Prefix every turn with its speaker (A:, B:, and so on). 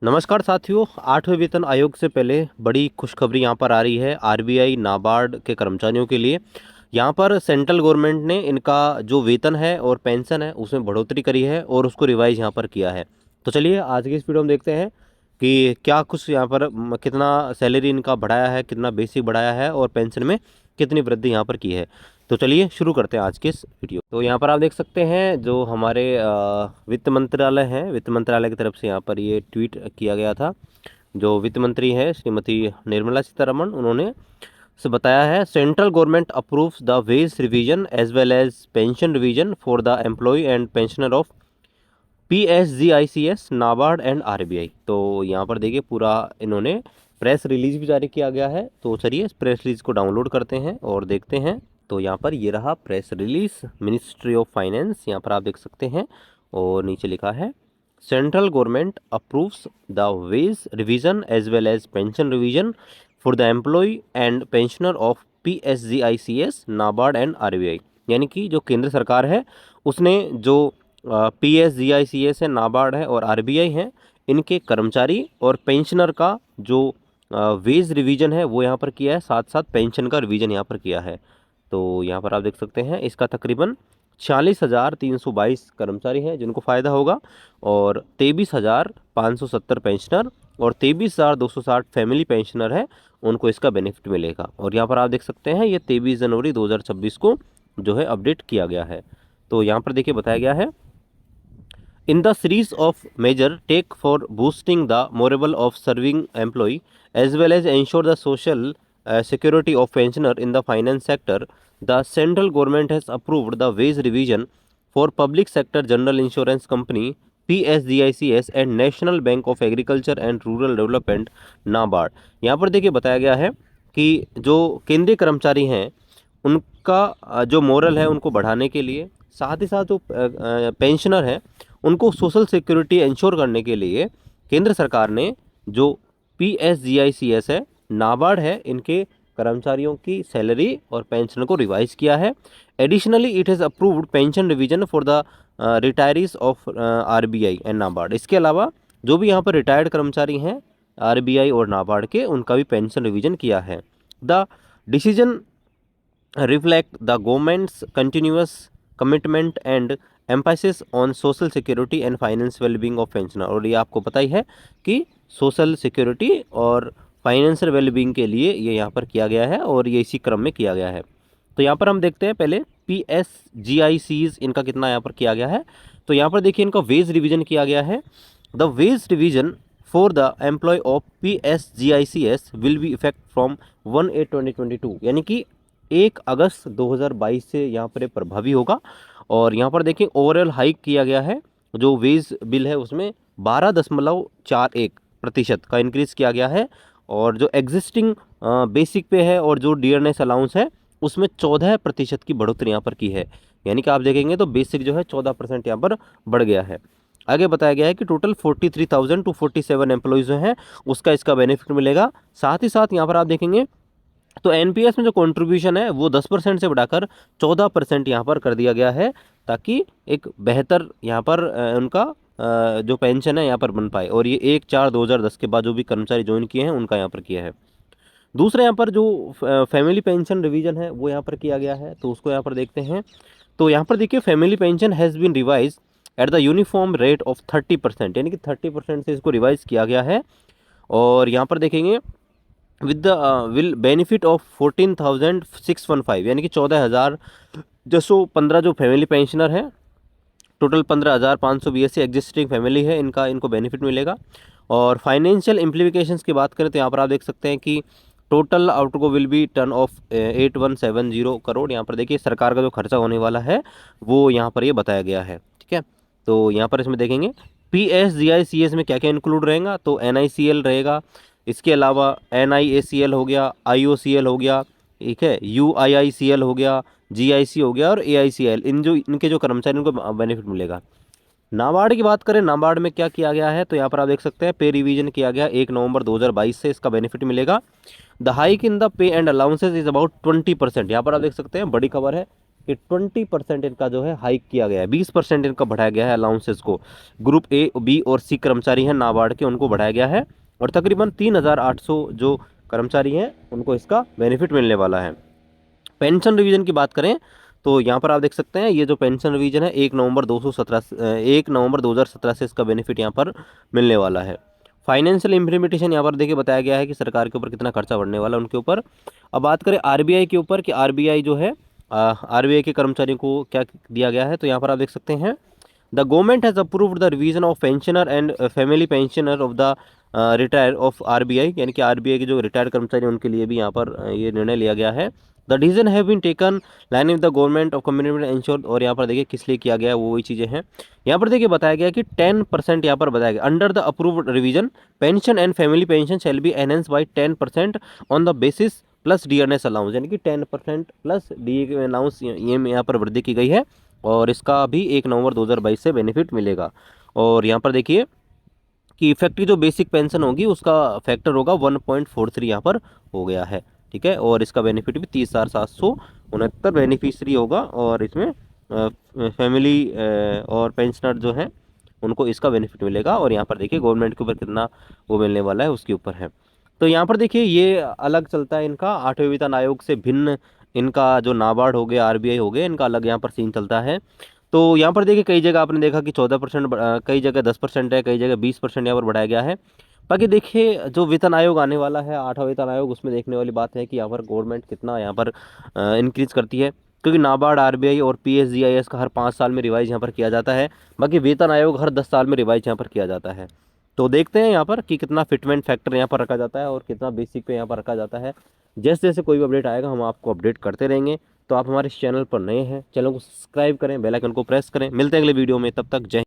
A: नमस्कार साथियों। 8वें वेतन आयोग से पहले बड़ी खुशखबरी यहाँ पर आ रही है आरबीआई नाबार्ड के कर्मचारियों के लिए। यहाँ पर सेंट्रल गवर्नमेंट ने इनका जो वेतन है और पेंशन है उसमें बढ़ोतरी करी है और उसको रिवाइज यहाँ पर किया है। तो चलिए आज की इस वीडियो में देखते हैं कि क्या कुछ यहाँ पर कितना सैलरी इनका बढ़ाया है, कितना बेसिक बढ़ाया है और पेंशन में कितनी वृद्धि यहाँ पर की है। तो चलिए शुरू करते हैं आज के इस वीडियो। तो यहाँ पर आप देख सकते हैं जो हमारे वित्त मंत्रालय है, वित्त मंत्रालय की तरफ से यहाँ पर ये ट्वीट किया गया था। जो वित्त मंत्री है श्रीमती निर्मला सीतारमण, उन्होंने से बताया है central government approves the wage revision as well as pension revision for the employ and pensioner of PSGICS, NABARD and RBI. तो यहाँ पर देखिए पूरा इन्होंने प्रेस रिलीज भी जारी किया गया है। तो चलिए इस प्रेस रिलीज को डाउनलोड करते हैं और देखते हैं। तो यहाँ पर ये रहा press release, ministry of finance, यहाँ पर आप देख सकते हैं और नीचे लिखा है central government approves the wage revision as well as pension revision for the employ and pensioner of PSGICS, NABARD and RBI. यानी कि जो केंद्र सरकार है उसने जो PSGICS है, नाबार्ड है और आरबीआई है, इनके कर्मचारी और पेंशनर का जो वेज रिवीजन है वो यहाँ पर किया है, साथ साथ पेंशन का रिवीजन यहाँ पर किया है। तो यहाँ पर आप देख सकते हैं इसका तकरीबन 46,322 कर्मचारी हैं जिनको फ़ायदा होगा और 23,570 पेंशनर और 23,260 फैमिली पेंशनर है, उनको इसका बेनिफिट मिलेगा। और यहाँ पर आप देख सकते हैं ये 23 जनवरी 2026 को जो है अपडेट किया गया है। तो यहाँ पर देखिए बताया गया है in the series of measure take for boosting the morale of serving employee as well as ensure the social security of pensioner in the finance sector, the central government has approved the wage revision for public sector general insurance company PSGICS and National Bank of Agriculture and Rural Development, NABARD. यहाँ पर देखिए बताया गया है कि जो केंद्रीय कर्मचारी हैं उनका जो मोरल है उनको बढ़ाने के लिए, साथ ही साथ जो पेंशनर हैं उनको सोशल सिक्योरिटी इंश्योर करने के लिए केंद्र सरकार ने जो PSGICS है, नाबार्ड है, इनके कर्मचारियों की सैलरी और पेंशन को रिवाइज किया है। Additionally it has approved pension revision for the retirees of RBI and NABARD. इसके अलावा जो भी यहाँ पर रिटायर्ड कर्मचारी हैं आरबीआई और नाबार्ड के, उनका भी पेंशन रिवीजन किया है। The decision reflect the government's continuous commitment and emphasis on social security and finance well-being of pensioner। और ये आपको पता ही है कि सोशल सिक्योरिटी और फाइनेंशियल वेलबींग के लिए ये यहाँ पर किया गया है और ये इसी क्रम में किया गया है। तो यहाँ पर हम देखते हैं पहले PSGICS इनका कितना यहाँ पर किया गया है। तो यहाँ पर देखिए इनका वेज रिवीजन किया गया है। The wage revision for the employ of PSGICS will be effect from 1/8/2022, यानी कि 1 अगस्त 2022 से यहाँ पर प्रभावी होगा। और यहाँ पर देखिए ओवरऑल हाइक किया गया है, जो वेज बिल है उसमें 12.41% का इंक्रीज़ किया गया है। और जो एग्जिस्टिंग बेसिक पे है और जो डियरनेस अलाउंस है उसमें 14% की बढ़ोतरी यहाँ पर की है। यानी कि आप देखेंगे तो बेसिक जो है 14% यहाँ पर बढ़ गया है। आगे बताया गया है कि टोटल 43,000 to 47 एम्प्लॉयज़ जो हैं उसका इसका बेनिफिट मिलेगा। साथ ही साथ यहाँ पर आप देखेंगे तो एनपीएस में जो कंट्रीब्यूशन है वो 10% से बढ़ाकर 14% यहाँ पर कर दिया गया है, ताकि एक बेहतर यहाँ पर उनका जो पेंशन है यहाँ पर बन पाए। और ये 1/4/2010 के बाद जो भी कर्मचारी ज्वाइन किए हैं उनका यहाँ पर किया है। दूसरा यहाँ पर जो फैमिली पेंशन रिवीजन है वो यहाँ पर किया गया है, तो उसको यहाँ पर देखते हैं। तो यहाँ पर देखिए family pension has been revise at the uniform rate of 30%, यानी कि 30% से इसको रिवाइज किया गया है। और यहाँ पर देखेंगे with the will benefit of 14,615, यानी कि 14,000 जो 15 जो फैमिली पेंशनर है, टोटल 15,582 एग्जिस्टिंग फैमिली है, इनको बेनिफिट मिलेगा। और फाइनेंशियल इम्प्लीकेशंस की बात करें तो यहाँ पर आप देख सकते हैं कि total outgo will be turn off 8170 crore. यहाँ पर देखिए सरकार का जो खर्चा होने वाला है वो यहाँ पर ये बताया गया है। ठीक है, तो यहाँ पर इसमें देखेंगे PSGICS में क्या क्या इंक्लूड रहेगा। तो NICL रहेगा, इसके अलावा NIACL हो गया, IOCL हो गया, ठीक है, UIICL हो गया, GIC हो गया और AICL, इनके जो कर्मचारी उनको बेनिफिट मिलेगा। नाबार्ड की बात करें, नाबार्ड में क्या किया गया है तो यहाँ पर आप देख सकते हैं पे रिवीजन किया गया 1 नवंबर 2022 से, इसका बेनिफिट मिलेगा। The hike in the pay and allowances is about 20%। यहाँ पर आप देख सकते हैं बड़ी खबर है कि 20% इनका जो है हाइक किया गया है, 20% इनका बढ़ाया गया है अलाउंसेस को। ग्रुप ए, बी और सी कर्मचारी हैं नाबार्ड के, उनको बढ़ाया गया है, और तकरीबन 3800 जो कर्मचारी हैं उनको इसका बेनिफिट मिलने वाला है। पेंशन रिवीजन की बात करें तो यहाँ पर आप देख सकते हैं ये जो पेंशन रिवीजन है 1 नवंबर 2017 से इसका बेनिफिट यहाँ पर मिलने वाला है। फाइनेंशियल इम्प्लीमेंटेशन यहाँ पर देखिए बताया गया है कि सरकार के ऊपर कितना खर्चा बढ़ने वाला है उनके ऊपर। अब बात करें आरबीआई के ऊपर कि आरबीआई जो है आरबीआई के कर्मचारियों को क्या दिया गया है, तो यहाँ पर आप देख सकते हैं the government has approved the revision of pensioner and family pensioner of the retire of RBI, यानी कि आरबीआई के जो रिटायर्ड कर्मचारी हैं उनके लिए भी यहाँ पर ये निर्णय लिया गया है। The decision have been taken line with the government of community insure, और यहाँ पर देखिए किस लिए किया गया है वो वही चीज़ें हैं। यहाँ पर देखिए बताया गया कि 10% यहाँ पर बताया गया under the approved revision pension and family pension shall be enhance by 10% on the basis plus DNS allowance, यानी कि 10% प्लस डी अलाउंस ये यहाँ पर वृद्धि की गई है, और इसका भी 1 नवंबर 2022 से बेनिफिट मिलेगा। और यहाँ पर देखिए कि इफेक्टिव जो बेसिक पेंशन होगी उसका फैक्टर होगा 1.43 यहाँ पर हो गया है, ठीक है। और इसका बेनिफिट भी 30,769 बेनिफिशरी होगा, और इसमें फैमिली और पेंशनर जो हैं उनको इसका बेनिफिट मिलेगा। और यहाँ पर देखिए गवर्नमेंट के ऊपर कितना वो मिलने वाला है उसके ऊपर है। तो यहाँ पर देखिए ये अलग चलता है इनका 8वें वेतन आयोग से भिन्न, इनका जो नाबार्ड हो गया आरबीआई हो गया इनका अलग यहाँ पर सीन चलता है। तो यहाँ पर देखिए कई जगह आपने देखा कि 14%, कई जगह 10% है, कई जगह 20% यहाँ पर बढ़ाया गया है। बाकी देखिए जो वेतन आयोग आने वाला है 8वां वेतन आयोग, उसमें देखने वाली बात है कि यहाँ पर गवर्नमेंट कितना यहाँ पर इंक्रीज करती है, क्योंकि नाबार्ड आरबीआई और पीएसजीआईएस का हर 5 साल में रिवाइज यहाँ पर किया जाता है। बाकी वेतन आयोग हर 10 साल में रिवाइज यहाँ पर किया जाता है। तो देखते हैं यहाँ पर कि कितना फिटमेंट फैक्टर यहाँ पर रखा जाता है और कितना बेसिक पे यहाँ पर रखा जाता है। जैसे जैसे कोई भी अपडेट आएगा हम आपको अपडेट करते रहेंगे। तो आप हमारे इस चैनल पर नए हैं, चैनल को सब्सक्राइब करें, बेल आइकन को प्रेस करें। मिलते हैं अगले वीडियो में, तब तक जय